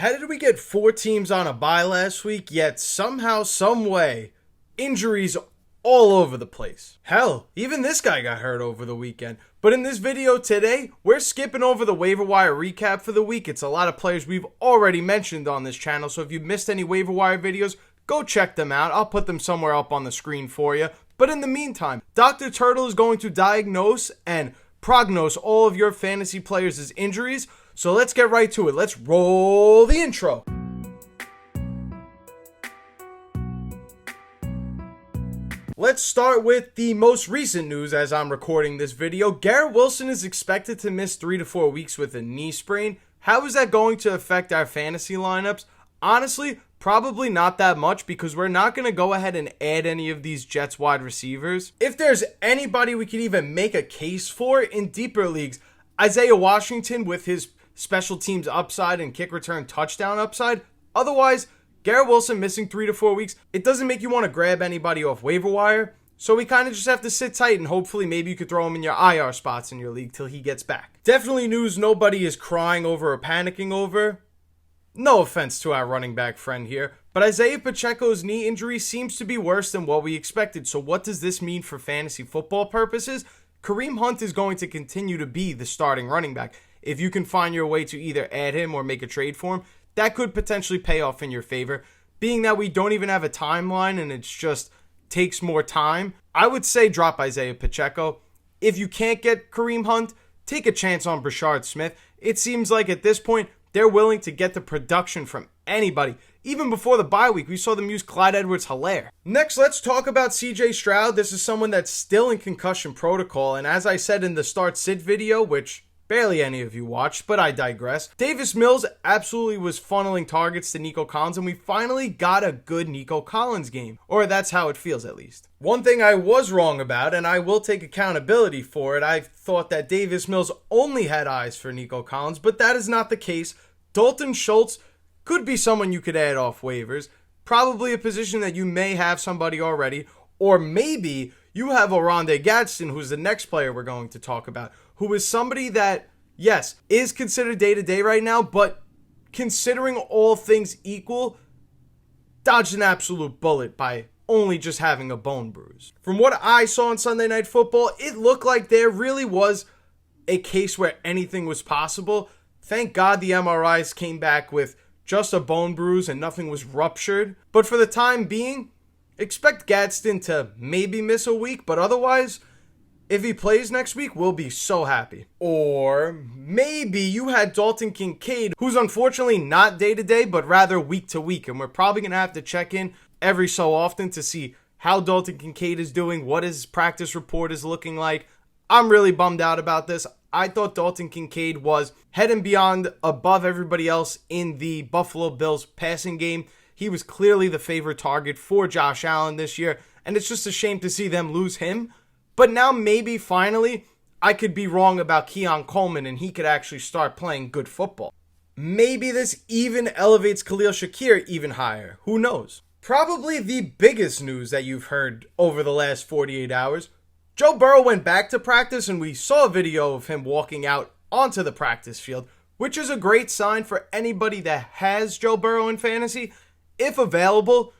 How did we get 4 teams on a bye last week, yet somehow, some way, injuries all over the place? Hell, even this guy got hurt over the weekend. But in this video today, we're skipping over the waiver wire recap for the week. It's a lot of players we've already mentioned on this channel, so if you missed any waiver wire videos, go check them out. I'll put them somewhere up on the screen for you. But in the meantime, Dr. Turtle is going to diagnose and prognose all of your fantasy players' injuries. So let's get right to it. Let's roll the intro. Let's start with the most recent news as I'm recording this video. Garrett Wilson is expected to miss 3 to 4 weeks with a knee sprain. How is that going to affect our fantasy lineups? Honestly, probably not that much because we're not going to go ahead and add any of these Jets wide receivers. If there's anybody we could even make a case for in deeper leagues, Isaiah Washington with his special teams upside and kick return touchdown upside. Otherwise, Garrett Wilson missing 3 to 4 weeks, it doesn't make you want to grab anybody off waiver wire. So we kind of just have to sit tight and hopefully maybe you could throw him in your IR spots in your league till he gets back. Definitely news nobody is crying over or panicking over. No offense to our running back friend here, but Isiah Pacheco's knee injury seems to be worse than what we expected. So what does this mean for fantasy football purposes? Kareem Hunt is going to continue to be the starting running back. If you can find your way to either add him or make a trade for him, that could potentially pay off in your favor. Being that we don't even have a timeline and it just takes more time, I would say drop Isiah Pacheco. If you can't get Kareem Hunt, take a chance on Brashard Smith. It seems like at this point, they're willing to get the production from anybody. Even before the bye week, we saw them use Clyde Edwards-Helaire. Next, let's talk about CJ Stroud. This is someone that's still in concussion protocol. And as I said in the start-sit video, which barely any of you watched, but I digress. Davis Mills absolutely was funneling targets to Nico Collins, and we finally got a good Nico Collins game. Or that's how it feels, at least. One thing I was wrong about, and I will take accountability for it, I thought that Davis Mills only had eyes for Nico Collins, but that is not the case. Dalton Schultz could be someone you could add off waivers. Probably a position that you may have somebody already, or maybe you have Oronde Gadsden, who's the next player we're going to talk about, who is somebody that, yes, is considered day-to-day right now, but considering all things equal, dodged an absolute bullet by only just having a bone bruise. From what I saw on Sunday Night Football, it looked like there really was a case where anything was possible. Thank God the MRIs came back with just a bone bruise and nothing was ruptured. But for the time being, expect Gadsden to maybe miss a week, but otherwise, if he plays next week, we'll be so happy. Or maybe you had Dalton Kincaid, who's unfortunately not day-to-day, but rather week-to-week. And we're probably going to have to check in every so often to see how Dalton Kincaid is doing, what his practice report is looking like. I'm really bummed out about this. I thought Dalton Kincaid was head and beyond above everybody else in the Buffalo Bills passing game. He was clearly the favorite target for Josh Allen this year, and it's just a shame to see them lose him. But now maybe finally I could be wrong about Keon Coleman and he could actually start playing good football. Maybe this even elevates Khalil Shakir even higher. Who knows? Probably the biggest news that you've heard over the last 48 hours. Joe Burrow went back to practice and we saw a video of him walking out onto the practice field, which is a great sign for anybody that has Joe Burrow in fantasy. If available,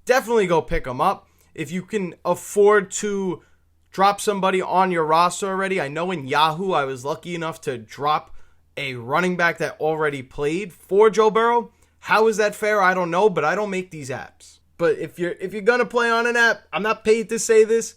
definitely go pick him up. If you can afford to drop somebody on your roster already. I know in Yahoo I was lucky enough to drop a running back that already played for Joe Burrow. How is that fair? I don't know, but I don't make these apps. But if you're gonna play on an app, I'm not paid to say this,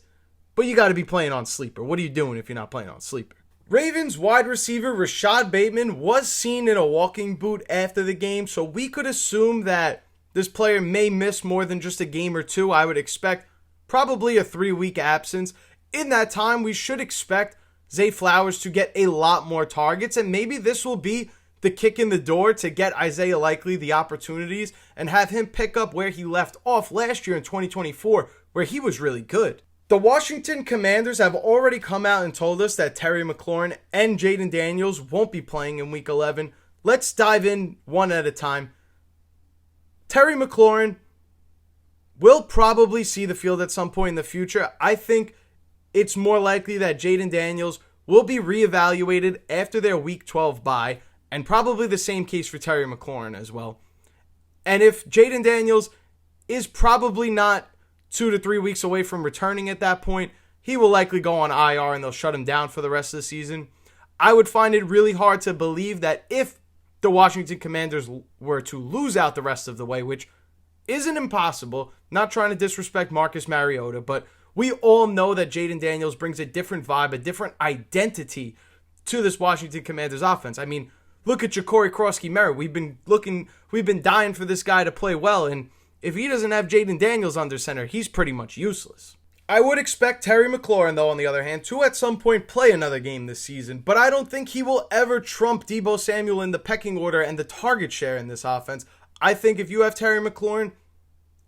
but you got to be playing on Sleeper. What are you doing if you're not playing on Sleeper? Ravens wide receiver Rashod Bateman was seen in a walking boot after the game, so we could assume that this player may miss more than just a game or two. I would expect probably a 3-week absence. In that time, we should expect Zay Flowers to get a lot more targets, and maybe this will be the kick in the door to get Isaiah Likely the opportunities and have him pick up where he left off last year in 2024, where he was really good. The Washington Commanders have already come out and told us that Terry McLaurin and Jaden Daniels won't be playing in Week 11. Let's dive in one at a time. Terry McLaurin will probably see the field at some point in the future. I think it's more likely that Jaden Daniels will be reevaluated after their Week 12 bye, And probably the same case for Terry McLaurin as well. And if Jaden Daniels is probably not 2 to 3 weeks away from returning at that point, he will likely go on IR and they'll shut him down for the rest of the season. I would find it really hard to believe that if the Washington Commanders were to lose out the rest of the way, which isn't impossible, not trying to disrespect Marcus Mariota, but we all know that Jaden Daniels brings a different vibe, a different identity to this Washington Commanders offense. I mean, look at Ja'Cory Krosky-Merritt. We've been dying for this guy to play well, and if he doesn't have Jaden Daniels under center, he's pretty much useless. I would expect Terry McLaurin, though, on the other hand, to at some point play another game this season, but I don't think he will ever trump Deebo Samuel in the pecking order and the target share in this offense. I think if you have Terry McLaurin,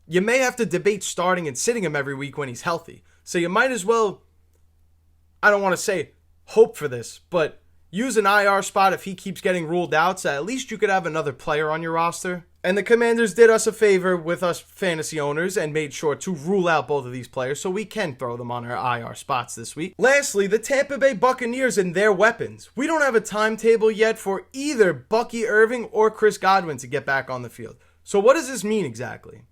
you may have to debate starting and sitting him every week when he's healthy. So you might as well, I don't want to say hope for this, but use an IR spot if he keeps getting ruled out, so at least you could have another player on your roster. And the Commanders did us a favor with us fantasy owners and made sure to rule out both of these players so we can throw them on our IR spots this week. Lastly, the Tampa Bay Buccaneers and their weapons. We don't have a timetable yet for either Bucky, Irving, or Chris Godwin to get back on the field. So what does this mean exactly?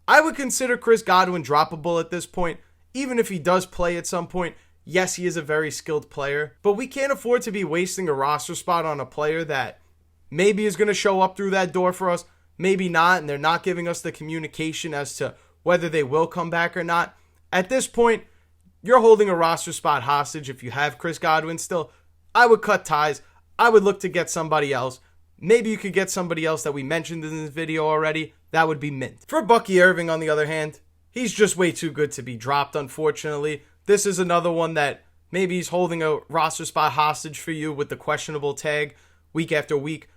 I would consider Chris Godwin droppable at this point, even if he does play at some point. Yes, he is a very skilled player, but we can't afford to be wasting a roster spot on a player that maybe is going to show up through that door for us, maybe not, and they're not giving us the communication as to whether they will come back or not. At this point, you're holding a roster spot hostage if you have Chris Godwin still. I would cut ties. I would look to get somebody else. Maybe you could get somebody else that we mentioned in this video already. That would be mint. For Bucky Irving, on the other hand, he's just way too good to be dropped, unfortunately. This is another one that maybe he's holding a roster spot hostage for you with the questionable tag week after week.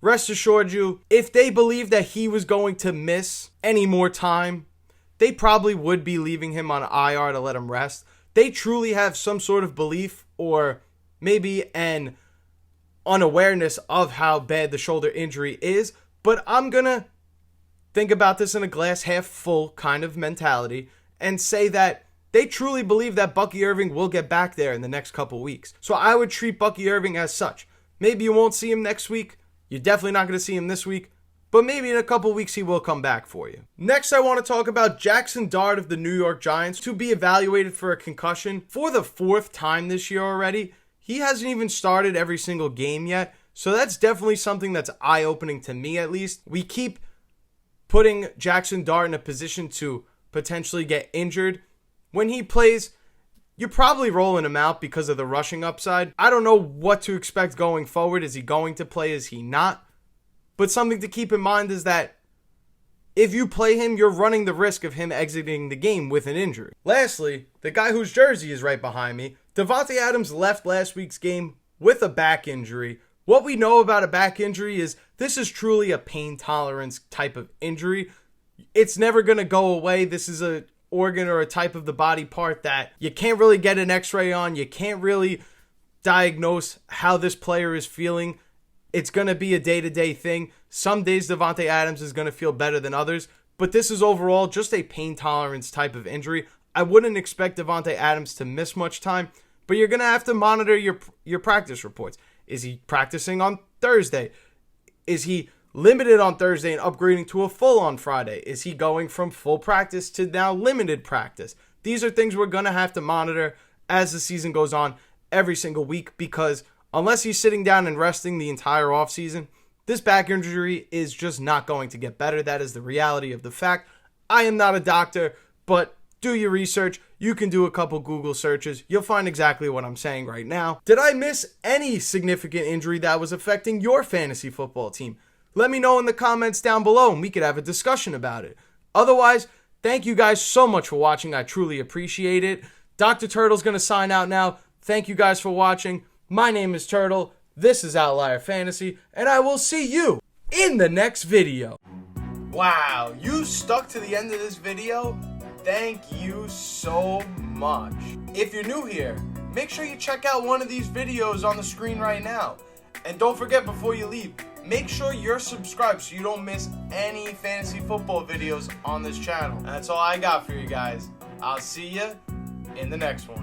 Rest assured you, if they believe that he was going to miss any more time, they probably would be leaving him on IR to let him rest. They truly have some sort of belief or maybe an unawareness of how bad the shoulder injury is, but I'm going to think about this in a glass half full kind of mentality and say that they truly believe that Bucky Irving will get back there in the next couple weeks. So I would treat Bucky Irving as such. Maybe you won't see him next week. You're definitely not going to see him this week. But maybe in a couple weeks he will come back for you. Next, I want to talk about Jaxson Dart of the New York Giants to be evaluated for a concussion for the 4th time this year already. He hasn't even started every single game yet. So that's definitely something that's eye-opening to me at least. We keep putting Jaxson Dart in a position to potentially get injured. When he plays, you're probably rolling him out because of the rushing upside. I don't know what to expect going forward. Is he going to play? Is he not? But something to keep in mind is that if you play him, you're running the risk of him exiting the game with an injury. Lastly, the guy whose jersey is right behind me, Davante Adams left last week's game with a back injury. What we know about a back injury is this is truly a pain tolerance type of injury. It's never going to go away. This is a organ or a type of the body part that you can't really get an x-ray on. You can't really diagnose how this player is feeling. It's going to be a day-to-day thing. Some days Davante Adams is going to feel better than others, but this is overall just a pain tolerance type of injury. I wouldn't expect Davante Adams to miss much time, but you're going to have to monitor your practice reports. Is he practicing on Thursday? Is he limited on Thursday and upgrading to a full on Friday? Is he going from full practice to now limited practice? These are things we're going to have to monitor as the season goes on every single week, because unless he's sitting down and resting the entire offseason, this back injury is just not going to get better. That is the reality of the fact. I am not a doctor, but do your research. You can do a couple Google searches. You'll find exactly what I'm saying right now. Did I miss any significant injury that was affecting your fantasy football team? Let me know in the comments down below and we could have a discussion about it. Otherwise, thank you guys so much for watching. I truly appreciate it. Dr. Turtle's going to sign out now. Thank you guys for watching. My name is Turtle. This is Outlier Fantasy, and I will see you in the next video. Wow, you stuck to the end of this video? Thank you so much. If you're new here, make sure you check out one of these videos on the screen right now. And don't forget, before you leave, make sure you're subscribed so you don't miss any fantasy football videos on this channel. That's all I got for you guys. I'll see you in the next one.